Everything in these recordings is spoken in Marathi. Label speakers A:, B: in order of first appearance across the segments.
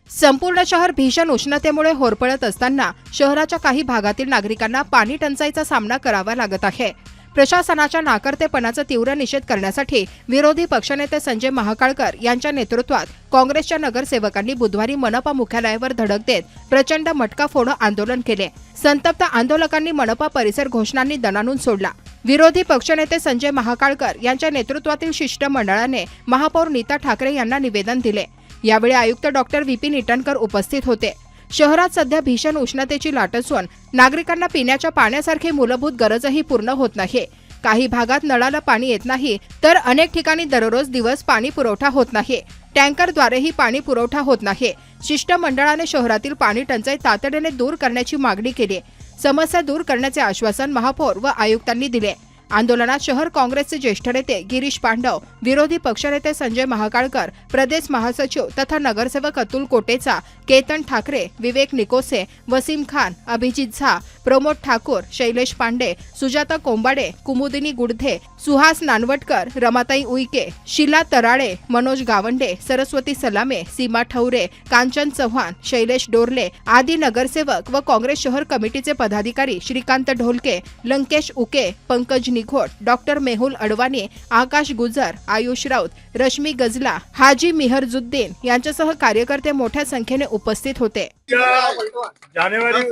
A: संपूर्ण शहर भीषण उष्णतेमुळे होरपळत असताना शहराच्या काही भागातील नागरिकांना पाणी टंचाईचा सामना करावा लागत आहे। प्रशासनाच्या नाकर्तेपणाचा तीव्र निषेध करण्यासाठी विरोधी पक्षनेते संजय महाकाळकर यांच्या नेतृत्वात काँग्रेसच्या नगरसेवकांनी बुधवारी मनपा मुख्यालयावर धडक देत प्रचंड मटका फोडो आंदोलन केले। संतप्त आंदोलकांनी मनपा परिसर घोषणांनी दणाणून सोडला। विरोधी पक्षनेते संजय महाकाळकर यांच्या नेतृत्वातील शिष्टमंडळाने महापौर नीता ठाकरे यांना निवेदन दिले। यावेळी आयुक्त डॉक्टर विपिन इटनकर उपस्थित होते। शहरात सध्या भीषण उष्णतेची लाट असून नागरिकांना पिण्याच्या पाण्यासारखी मूलभूत गरजही पूर्ण होत नाही। काही भागात नळाला पाणी येत नाही, तर अनेक ठिकाणी दररोज दिवस पाणी पुरवठा होत नाही। टँकरद्वारेही पाणी पुरवठा होत नाही। शिष्टमंडळाने शहरातील पाणी टंचाई तातडीने दूर करण्याची मागणी केली। समस्या दूर करण्याचे आश्वासन महापौर व आयुक्तांनी दिले। आंदोलनात शहर काँग्रेसचे ज्येष्ठ नेते गिरीश पांडव, विरोधी पक्षनेते संजय महाकाळकर, प्रदेश महासचिव तथा नगरसेवक अतुल कोटेचा, केतन ठाकरे, विवेक निकोसे, वसीम खान, अभिजित झा, प्रमोद ठाकूर, शैलेश पांडे, सुजाता कोंबाडे, कुमुदिनी गुडधे, सुहास नानवटकर, रमाताई उईके, शिला तराळे, मनोज गावंडे, सरस्वती सलामे, सीमा ठौरे, कांचन चव्हाण, शैलेश डोरले आदी नगरसेवक व काँग्रेस शहर कमिटीचे पदाधिकारी श्रीकांत ढोलके, लंकेश उके, पंकज निघोड, डॉक्टर मेहुल अडवाणी, आकाश गुजर, आयुष राऊत, रश्मी गजला, हाजी मिहरजुद्दीन यांच्यासह कार्यकर्ते मोठ्या संख्येने उपस्थित होते।
B: जानेवारी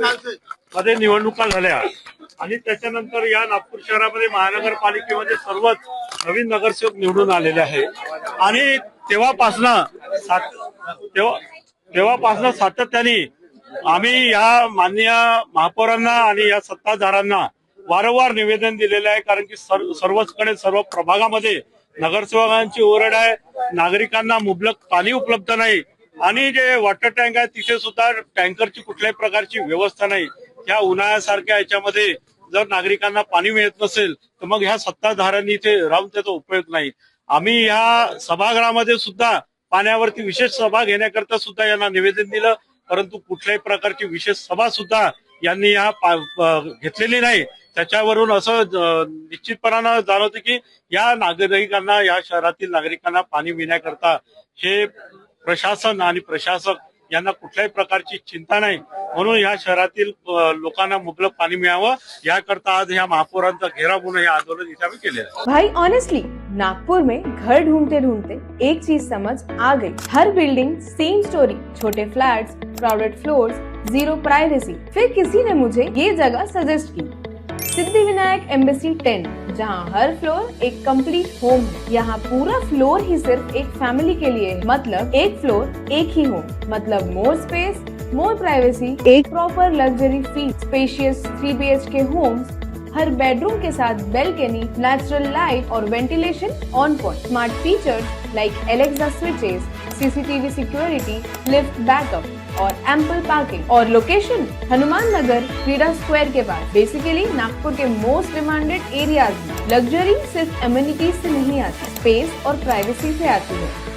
B: मध्ये निवडणुका झाल्या आणि त्याच्यानंतर या नागपूर शहरामध्ये महानगरपालिकेमध्ये सर्वच नवीन नगरसेवक निवडून आलेले आहे आणि तेव्हापासनं सातत्याने आम्ही या माननीय महापौरांना आणि या सत्ताधाऱ्यांना वारंवार निवेदन दिलेलं आहे। कारण की सर्वचकडे सर्व प्रभागामध्ये नगरसेवकांची ओरड आहे, नागरिकांना मुबलक पाणी उपलब्ध नाही आणि जे वॉटर टँक आहे तिथे सुद्धा टँकरची कुठल्याही प्रकारची व्यवस्था नाही। ह्या उन्हाळ्यासारख्या याच्यामध्ये जर नागरिकांना पाणी मिळत नसेल तर मग ह्या सत्ताधाऱ्यांनी इथे राहून त्याचा उपयोग नाही। आम्ही ह्या सभागृहामध्ये सुद्धा पाण्यावरती विशेष सभा घेण्याकरता सुद्धा यांना निवेदन दिलं, परंतु कुठल्याही प्रकारची विशेष सभा सुद्धा यांनी घेतलेली नाही। त्याच्यावरून असं निश्चितपणानं जाणवतं की या नागरिकांना, या शहरातील नागरिकांना पाणी पिण्याकरता हे प्रशासन आणि प्रशासक यांना कुठल्याही प्रकारची चिंता नाही, म्हणून या शहरातील लोकांना मुबलक पाणी मिळावं याकरता आज या महापौरांचा घेराव म्हणून हे आंदोलन इथे आम्ही केलेलं आहे।
C: भाई ऑनेस्टली नागपुर में घर ढूंढते ढूंढते एक चीज समझ आ गई, हर बिल्डिंग सेम स्टोरी, छोटे flats, crowded floors, Ziro privacy. फिर किसी ने मुझे ये जगह सजेस्ट की, सिद्धिविनायक एम्बेसी 10, जहाँ हर फ्लोर एक कंप्लीट होम है। यहाँ पूरा फ्लोर ही सिर्फ एक फैमिली के लिए है, मतलब एक फ्लोर एक ही होम, मतलब मोर स्पेस, मोर प्राइवेसी, एक proper luxury feel, spacious 3 BHK homes, हर बेडरूम के साथ बेल्कनी, नेचुरल लाइट और ventilation on point, smart features like Alexa switches, CCTV security, lift backup और एम्पल पार्किंग। और लोकेशन हनुमान नगर क्रीडा स्क्वायर के पास। बेसिकली नागपुर के मोस्ट डिमांडेड एरियाज में लग्जरी सिर्फ एमिनिटीज से नहीं आती, स्पेस और प्राइवेसी से आती है।